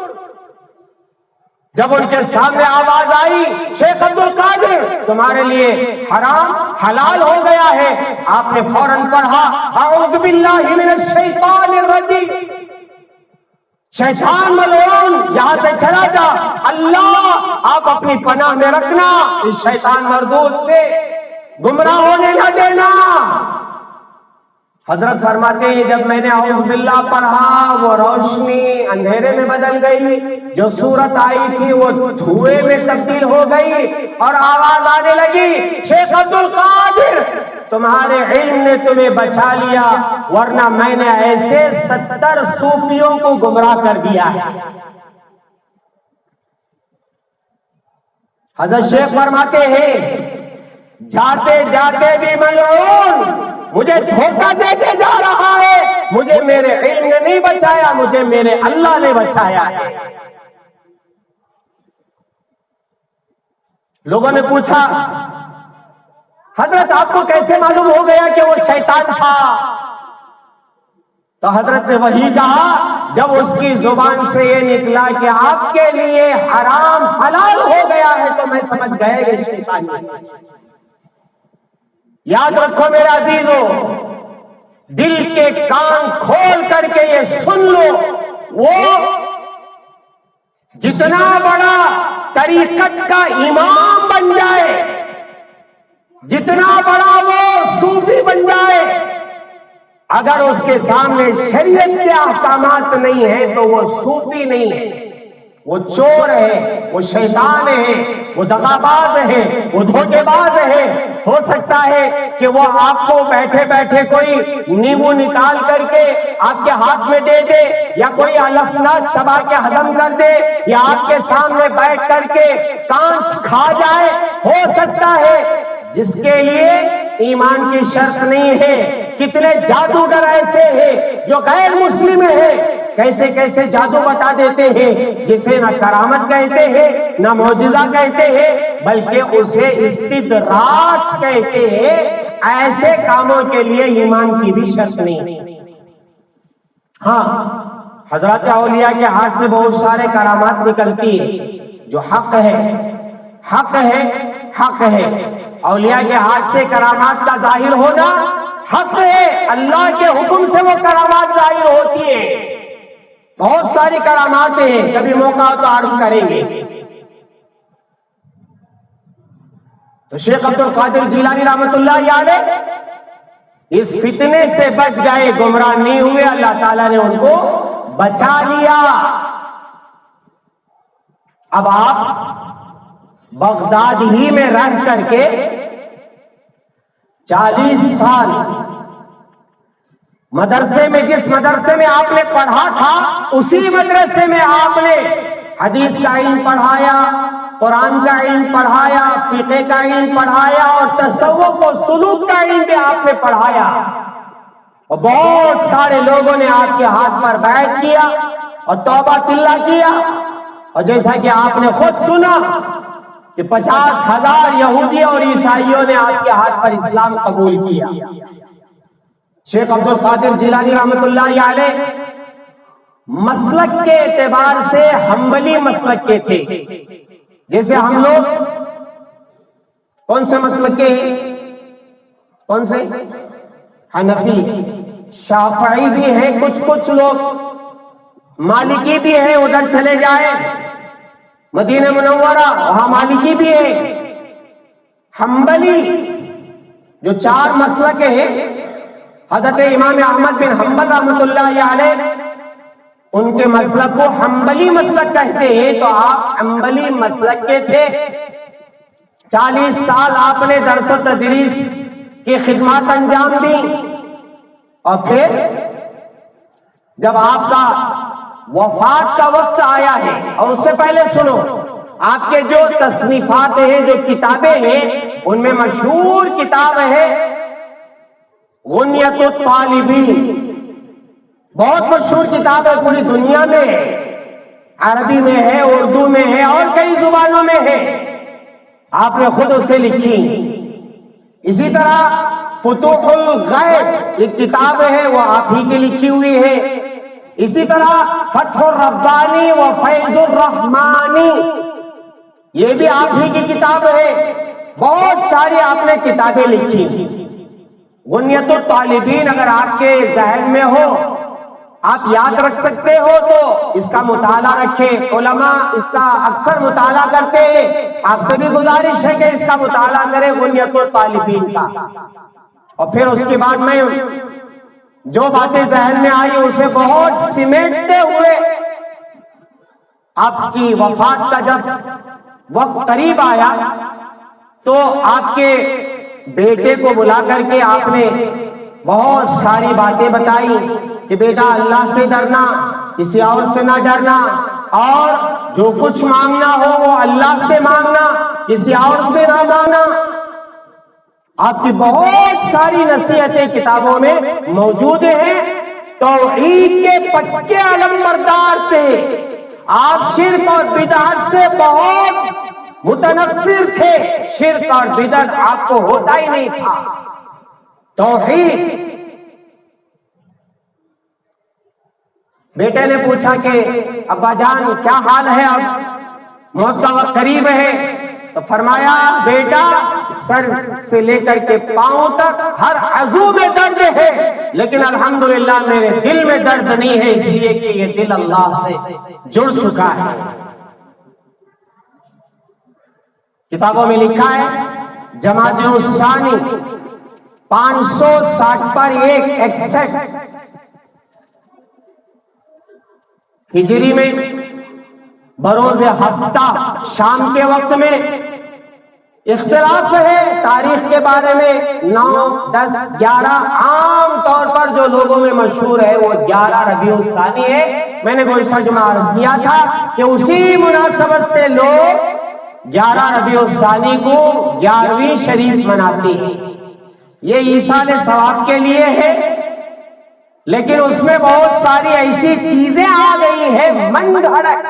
جب ان کے سامنے آواز آئی شیخ عبد القادر تمہارے لیے حرام حلال ہو گیا ہے، آپ نے فوراً پڑھا اعوذ باللہ من الشیطان الرجیم، شیطان ملعون یہاں سے چلا جا، اللہ آپ اپنی پناہ میں رکھنا، اس شیطان مردود سے گمراہ ہونے نہ دینا۔ حضرت فرماتے ہیں جب میں نے اعوذ باللہ پڑھا وہ روشنی اندھیرے میں بدل گئی، جو صورت آئی تھی وہ دھوئے میں تبدیل ہو گئی، اور آواز آنے لگی شیخ عبد القادر تمہارے علم نے تمہیں بچا لیا، ورنہ میں نے ایسے 70 صوفیوں کو گمراہ کر دیا ہے۔ حضرت شیخ فرماتے ہیں جاتے جاتے بھی ملعون مجھے دھوکہ دیتے جا رہا ہے، مجھے میرے علم نے نہیں بچایا، مجھے میرے اللہ نے بچایا ہے۔ لوگوں نے پوچھا حضرت آپ کو کیسے معلوم ہو گیا کہ وہ شیطان تھا؟ تو حضرت نے وہی کہا جب اس کی زبان سے یہ نکلا کہ آپ کے لیے حرام حلال ہو گیا ہے تو میں سمجھ گئے کہ شیطان ہے۔ یاد رکھو میرے عزیزو، دل کے کان کھول کر کے یہ سن لو، وہ جتنا بڑا طریقت کا امام بن جائے، جتنا بڑا وہ صوفی بن جائے، اگر اس کے سامنے شریعت کے احکامات نہیں ہیں تو وہ صوفی نہیں ہے، وہ چور ہے، وہ شیطان ہے، وہ دغاباز ہے، وہ دھوکے باز ہے۔ ہو سکتا ہے کہ وہ آپ کو بیٹھے بیٹھے کوئی نیمبو نکال کر کے آپ کے ہاتھ میں دے دے، یا کوئی الفنات چبا کے ہضم کر دے، یا آپ کے سامنے بیٹھ کر کے کانچ کھا جائے۔ ہو سکتا ہے جس کے لیے ایمان کی شرط نہیں ہے۔ کتنے جادوگر ایسے ہیں جو غیر مسلم ہیں، کیسے کیسے جادو بتا دیتے ہیں، جسے نہ کرامت کہتے ہیں نہ معجزہ کہتے ہیں، بلکہ اسے استدراج کہتے ہیں۔ ایسے کاموں کے لیے ایمان کی بھی شرط نہیں۔ ہاں، حضرات اولیاء کے ہاتھ سے بہت سارے کرامات نکلتی ہے جو حق ہے، حق ہے، حق ہے۔ اولیاء کے ہاتھ سے کرامات کا ظاہر ہونا حق ہے، اللہ کے حکم سے وہ کرامات ظاہر ہوتی ہے۔ بہت ساری کرامات ہیں، کبھی موقع ہو تو عرض کریں گے۔ تو شیخ عبد القادر جیلانی رحمۃ اللہ علیہ اس فتنے سے بچ گئے، گمراہ نہیں ہوئے، اللہ تعالیٰ نے ان کو بچا لیا۔ اب آپ بغداد ہی میں رہ کر کے 40 سال مدرسے میں، جس مدرسے میں آپ نے پڑھا تھا اسی مدرسے میں آپ نے حدیث کا علم پڑھایا، قرآن کا علم پڑھایا، فقہ کا علم پڑھایا، اور تصوف و سلوک کا علم بھی آپ نے پڑھایا، اور بہت سارے لوگوں نے آپ کے ہاتھ پر بیعت کیا اور توبہ تلہ کیا، اور جیسا کہ آپ نے خود سنا کہ 50,000 یہودی اور عیسائیوں نے آپ کے ہاتھ پر اسلام قبول کیا۔ شیخ عبد القادر جیلانی رحمۃ اللہ علیہ مسلک کے اعتبار سے حنبلی مسلک کے تھے، جیسے ہم لوگ کون سے مسلک کے ہیں؟ کون سے؟ حنفی، شافعی بھی ہیں کچھ لوگ، مالکی بھی ہیں، ادھر چلے جائے مدینہ منورہ وہاں مالکی بھی ہے۔ حنبلی جو 4 مسلک ہیں، حضرت امام احمد بن حنبل رحمۃ اللہ علیہ ان کے مسلک کو حنبلی مسلک کہتے ہیں، تو آپ حنبلی مسلک کے تھے۔ 40 سال آپ نے درس و تدریس کی خدمات انجام دی، اور پھر جب آپ کا وفات کا وقت آیا ہے، اور اس سے پہلے سنو، آپ کے جو تصنیفات ہیں، جو کتابیں ہیں، ان میں مشہور کتاب ہے غنیۃ الطالبین، بہت مشہور کتاب ہے، پوری دنیا میں ہے، عربی میں ہے، اردو میں ہے اور کئی زبانوں میں ہے، آپ نے خود اسے لکھی۔ اسی طرح فتوح الغیب ایک کتاب ہے، وہ آپ ہی کی لکھی ہوئی ہے۔ اسی طرح فتح الربانی و فیض الرحمانی، یہ بھی آپ ہی کی کتاب ہے۔ بہت ساری آپ نے کتابیں لکھی۔ غنیۃ الطالبین اگر آپ کے ذہن میں ہو، آپ یاد رکھ سکتے ہو تو اس کا مطالعہ رکھیں، علماء اس کا اکثر مطالعہ کرتے ہیں، آپ سے بھی گزارش ہے کہ اس کا مطالعہ کریں غنیۃ الطالبین کا۔ اور پھر اس کے بعد میں جو باتیں ذہن میں آئی اسے بہت سمیٹتے ہوئے آپ کی وفات کا جب وقت قریب آیا تو آپ کے بیٹے کو بلا کر کے آپ نے بہت ساری باتیں بتائی کہ بیٹا اللہ سے ڈرنا، کسی اور سے نہ ڈرنا، اور جو کچھ مانگنا ہو وہ اللہ سے مانگنا، کسی اور سے نہ مانگنا۔ آپ کی بہت ساری نصیحتیں کتابوں میں موجود ہیں۔ توحید کے پکے علمبردار تھے آپ، شرک اور بدعت سے بہت متنفر تھے، شرک اور بدعت آپ کو ہوتا ہی نہیں تھا، توحید۔ بیٹے نے پوچھا کہ ابا جان کیا حال ہے، اب موت کا وقت قریب ہے؟ تو فرمایا بیٹا سر سے لے کر کے پاؤں تک ہر عضو میں درد ہے، لیکن الحمدللہ میرے دل میں درد نہیں ہے، اس لیے کہ یہ دل اللہ سے جڑ چکا ہے۔ کتابوں میں لکھا ہے جمادی الثانی 560 پر 61 ہجری میں بروز ہفتہ شام کے وقت میں، اختلاف ہے تاریخ کے بارے میں، 9، 10، 11، عام طور پر جو لوگوں میں مشہور ہے وہ 11 ربیع الثانی ہے۔ میں نے گزشتہ جمعہ عرض کیا تھا کہ اسی مناسبت سے لوگ 11 ربیع الثانی کو 11ویں شریف مناتے ہیں۔ یہ ایصال ثواب کے لیے ہے، لیکن اس میں بہت ساری ایسی چیزیں آ گئی ہیں من گھڑت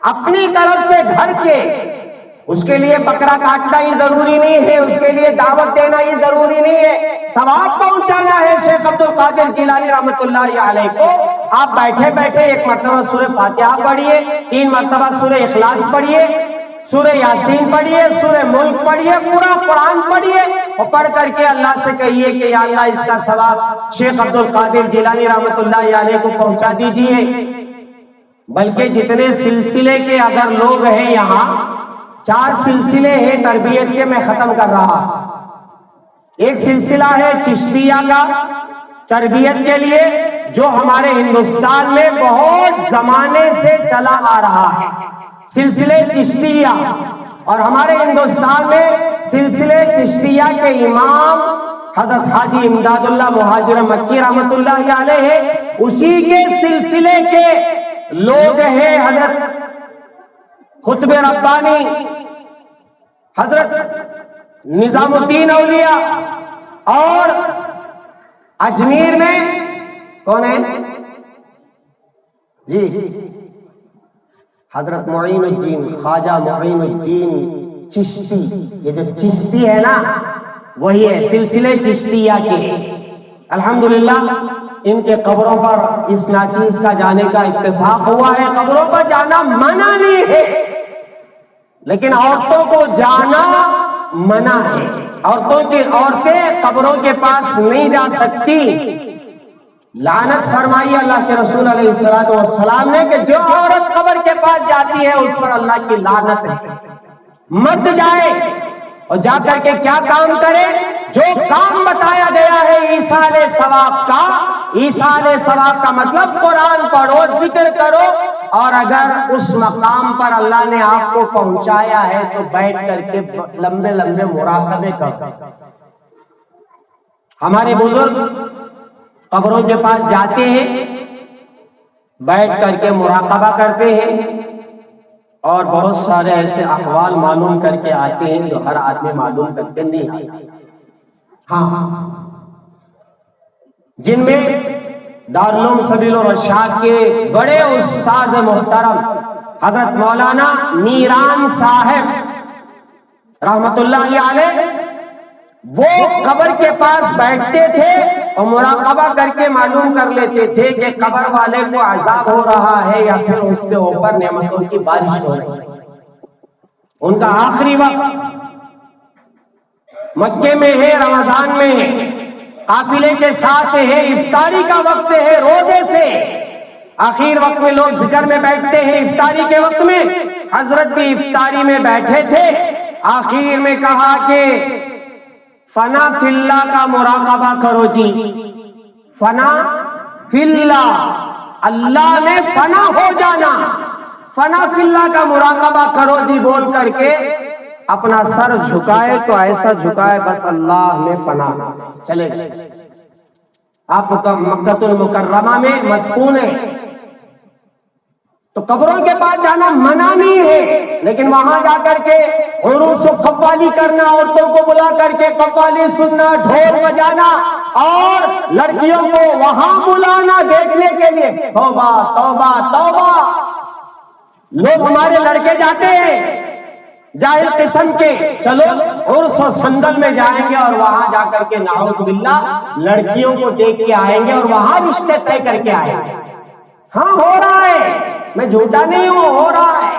اپنی طرف سے گھڑ کے۔ اس کے لیے بکرا کاٹنا ہی ضروری نہیں ہے، اس کے لیے دعوت دینا ہی ضروری نہیں ہے، ثواب پہنچانا ہے شیخ عبد القادر جیلانی رحمۃ اللہ علیہ کو۔ آپ بیٹھے بیٹھے ایک مرتبہ سورہ فاتحہ پڑھیے، 3 مرتبہ سورہ اخلاص پڑھیے، سورہ یاسین پڑھیے، سورہ ملک پڑھیے، پورا قرآن پڑھیے، اور پڑھ کر کے اللہ سے کہیے کہ یا اللہ اس کا ثواب شیخ عبد القادر جیلانی رحمۃ اللہ علیہ کو پہنچا دیجیے۔ بلکہ جتنے سلسلے کے اگر لوگ ہیں یہاں، 4 سلسلے ہیں تربیت کے، میں ختم کر رہا۔ ایک سلسلہ ہے چشتیہ کا تربیت کے لیے، جو ہمارے ہندوستان میں بہت زمانے سے چلا آ رہا ہے، سلسلے چشتیہ۔ اور ہمارے ہندوستان میں سلسلے چشتیہ کے امام حضرت حاجی امداد اللہ مہاجر مکی رحمۃ اللہ علیہ ہے، اسی کے سلسلے کے لوگ ہیں حضرت قطب ربانی، حضرت نظام الدین اولیاء، اور اجمیر میں کون ہے جی؟ حضرت معین الدین خواجہ معین الدین چشتی۔ یہ جو چشتی ہے نا وہی ہے، سلسلے چشتیہ کے۔ الحمدللہ ان کے قبروں پر اس ناچیز کا جانے کا اتفاق ہوا ہے۔ قبروں پر جانا منع نہیں ہے، لیکن عورتوں کو جانا منع ہے۔ عورتیں قبروں کے پاس نہیں جا سکتی۔ لعنت فرمائی اللہ کے رسول علیہ الصلوۃ والسلام نے کہ جو عورت قبر کے پاس جاتی ہے اس پر اللہ کی لعنت ہے۔ مت جائے، اور جا کر کے کیا کام کرے؟ جو کام بتایا گیا ہے ایصال ثواب کا۔ ایصال ثواب کا مطلب قرآن پڑھو، ذکر کرو، اور اگر اس مقام پر اللہ نے آپ کو پہنچایا ہے تو بیٹھ کر کے لمبے لمبے مراقبے کرو۔ ہمارے بزرگ قبروں کے پاس جاتے ہیں، بیٹھ کر کے مراقبہ کرتے ہیں، اور بہت سارے ایسے احوال معلوم کر کے آتے ہیں جو ہر آدمی معلوم کر کے نہیں آتا. ہاں، جن میں دارالعلوم سبیل الرشاد کے بڑے استاد محترم حضرت مولانا میران صاحب رحمت اللہ علیہ، وہ قبر کے پاس بیٹھتے تھے اور مراقبہ کر کے معلوم کر لیتے تھے کہ قبر والے کو عذاب ہو رہا ہے یا پھر اس کے اوپر نعمتوں کی بارش ہو رہی ہے. ان کا آخری وقت مکے میں ہے، رمضان میں ہے، قافلے کے ساتھ ہے، افطاری کا وقت ہے، روزے سے آخر وقت میں لوگ ذکر میں بیٹھتے ہیں. افطاری کے وقت میں حضرت بھی افطاری میں بیٹھے تھے. آخر میں کہا کہ فنا فی اللہ کا مراقبہ کرو جی، فنا فی اللہ، اللہ میں فنا ہو جانا، فنا فی اللہ کا مراقبہ کرو جی بول کر کے اپنا سر جھکائے تو ایسا جھکائے بس اللہ میں فنا چلے گئے. آپ مکہ المکرمہ میں مدفون ہیں تو قبروں کے پاس جانا منع نہیں ہے، لیکن وہاں جا کر کے عروس و قوالی کرنا، عورتوں کو بلا کر کے قوالی سننا، ڈھول بجانا اور لڑکیوں کو وہاں بلانا دیکھنے کے لیے، توبہ توبہ توبہ. لوگ ہمارے لڑکے جاتے ہیں جاہل قسم کے، چلو عرس و سندل میں جائیں گے اور وہاں جا کر کے نعوذ باللہ لڑکیوں کو دیکھ کے آئیں گے اور وہاں رشتے طے کر کے آئیں گے. ہاں ہو رہا ہے، میں جھوٹا نہیں ہوں، ہو رہا ہے.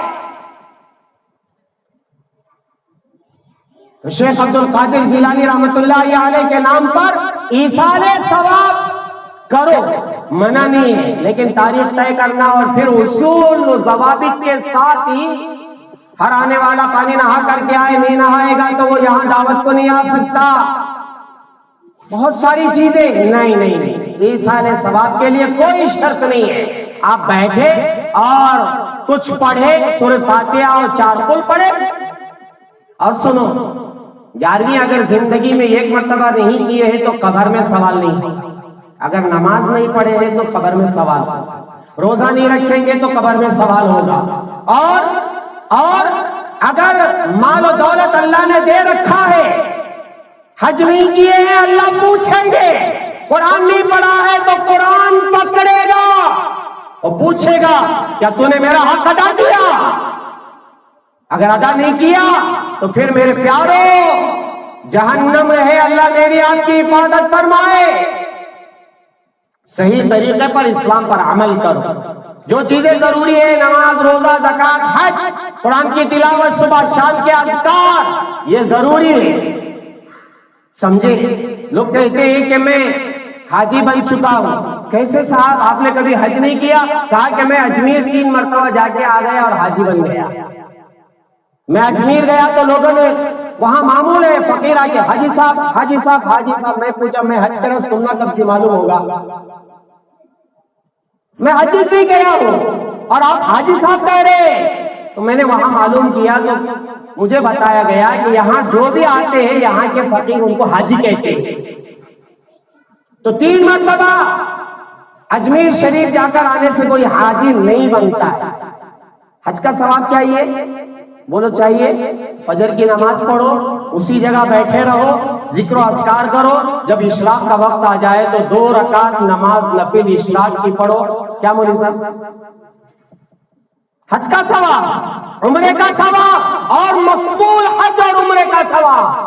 تو شیخ عبد القادر جیلانی رحمت اللہ علیہ کے نام پر ایصال ثواب کرو، منع نہیں ہے، لیکن تاریخ طے کرنا اور پھر اصول و ضوابط کے ساتھ ہی ہر آنے والا پانی نہا کر کے آئے، نہیں نہائے گا تو وہ یہاں دعوت کو نہیں آ سکتا. بہت ساری چیزیں نہیں. ایصال ثواب کے لیے کوئی شرط نہیں ہے. آپ بیٹھے اور کچھ پڑھے، سورہ فاتحہ اور 4 قل پڑھے. اور سنو، 11ویں اگر زندگی میں ایک مرتبہ نہیں کیے ہیں تو قبر میں سوال نہیں. اگر نماز نہیں پڑھے ہیں تو قبر میں سوال ہوگا، روزہ نہیں رکھیں گے تو قبر میں سوال ہوگا، اور اگر مال و دولت اللہ نے دے رکھا ہے، حج نہیں کیے ہیں، اللہ پوچھیں گے. قرآن نہیں پڑھا ہے تو قرآن پکڑے گا اور پوچھے گا کیا تو نے میرا حق ادا کیا؟ اگر ادا نہیں کیا تو پھر میرے پیارو جہنم ہے، اللہ میری آپ کی حفاظت فرمائے. صحیح طریقے پر اسلام پر عمل کرو. جو چیزیں ضروری ہیں، نماز، روزہ، زکات، حج، قرآن کی تلاوت، صبح شام کے اذکار، یہ ضروری ہے. سمجھے؟ لوگ کہتے ہیں کہ میں حاجی بن چکا ہوں. کیسے صاحب، آپ نے کبھی حج نہیں کیا؟ کہا کہ میں اجمیر 3 مرتبہ جا کے آ گیا اور حاجی بن گیا. میں اجمیر گیا تو لوگوں نے وہاں معمول ہے فقیر آ کے حاجی صاحب حاجی صاحب حاجی صاحب. میں پوچھا میں حج کرا سننا کب سے معلوم ہوگا؟ میں حج سے گیا ہوں اور آپ حاجی صاحب کہہ رہے. تو میں نے وہاں معلوم کیا تو مجھے بتایا گیا کہ یہاں جو بھی آتے ہیں یہاں کے فقیر ان کو حاجی کہتے ہیں. تو 3 مرتبہ اجمیر شریف جا کر آنے سے کوئی حاجی نہیں بنتا ہے. حج کا ثواب چاہیے، بولو چاہیے. فجر کی نماز پڑھو، اسی جگہ بیٹھے رہو، ذکر و اذکار کرو. جب اشراق کا وقت آ جائے تو 2 رکعت نماز نفل اشراق کی پڑھو. کیا مولوی صاحب؟ حج کا ثواب، عمرے کا ثواب اور مقبول حج اور عمرے کا ثواب.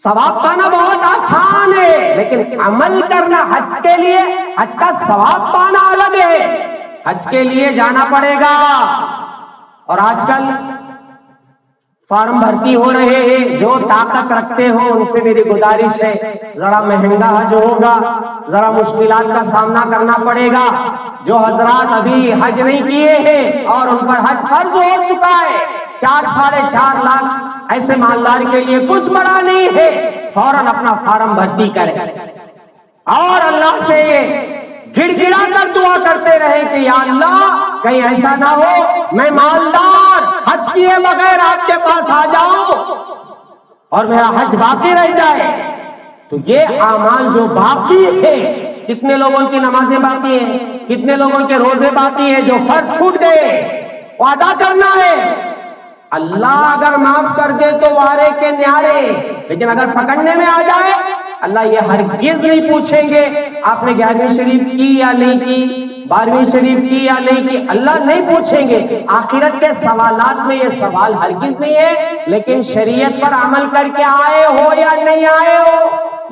ثواب پانا بہت آسان ہے، لیکن عمل کرنا حج کے لیے، حج کا ثواب پانا الگ ہے. حج کے لیے جانا پڑے گا. اور آج کل فارم بھرتی ہو رہے ہیں، جو طاقت رکھتے ہو ان سے میری گزارش ہے، ذرا مہنگا حج ہوگا، ذرا مشکلات کا سامنا کرنا پڑے گا. جو حضرات ابھی حج نہیں کیے ہیں اور ان پر حج فرض ہو چکا ہے، 4-4.5 لاکھ ایسے مالدار کے لیے کچھ بڑا نہیں ہے. فوراً اپنا فارم بھرتی کریں اور اللہ سے گڑ گڑا کر دعا کرتے رہے کہ یا اللہ کہیں ایسا نہ ہو میں مالدار حج کیے بغیر آپ کے پاس آ جاؤں اور میرا حج باقی رہ جائے. تو یہ اعمال جو باقی ہے، کتنے لوگوں کی نمازیں باقی ہیں، کتنے لوگوں کے روزے باقی ہیں جو فرض چھوٹ گئے. وہ ادا کرنا ہے۔ اللہ اگر معاف کر دے تو وارے کے نیارے، لیکن اگر پکڑنے میں آ جائے اللہ یہ ہرگز نہیں پوچھیں گے آپ نے 11ویں شریف کی یا نہیں کی، 12ویں شریف کی یا نہیں کی، اللہ نہیں پوچھیں گے۔ آخرت کے سوالات میں یہ سوال ہرگز نہیں ہے، لیکن شریعت پر عمل کر کے آئے ہو یا نہیں آئے ہو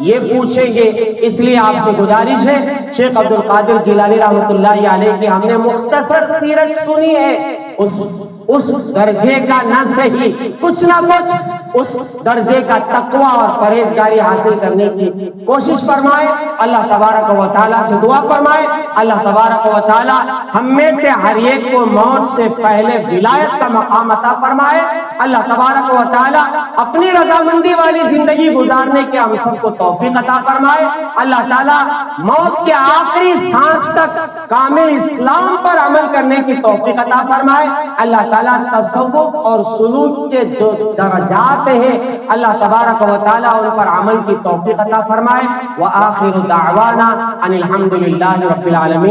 یہ پوچھیں گے۔ اس لیے آپ سے گزارش ہے، شیخ عبد القادر جیلانی رحمۃ اللہ علیہ کی ہم نے مختصر سیرت سنی ہے، اس درجے کا نہ صحیح کچھ نہ کچھ اس درجے کا تقوی اور پرہیزگاری حاصل کرنے کی کوشش فرمائے۔ اللہ تبارک و تعالیٰ سے دعا فرمائے اللہ تبارک و تعالیٰ ہم میں سے ہر ایک کو موت سے پہلے ولایت کا مقام عطا فرمائے۔ اللہ تبارک و تعالیٰ اپنی رضامندی والی زندگی گزارنے کے ہم سب کو توفیق عطا فرمائے۔ اللہ تعالیٰ موت کے آخری سانس تک کامل اسلام پر عمل کرنے کی توفیق عطا فرمائے۔ اللہ تعالیٰ تصوف اور سلوک کے جو درجات ہیں اللہ تبارک و تعالیٰ ان پر عمل کی توفیق عطا فرمائے۔ وآخر دعوانا ان الحمد للہ رب العالمین۔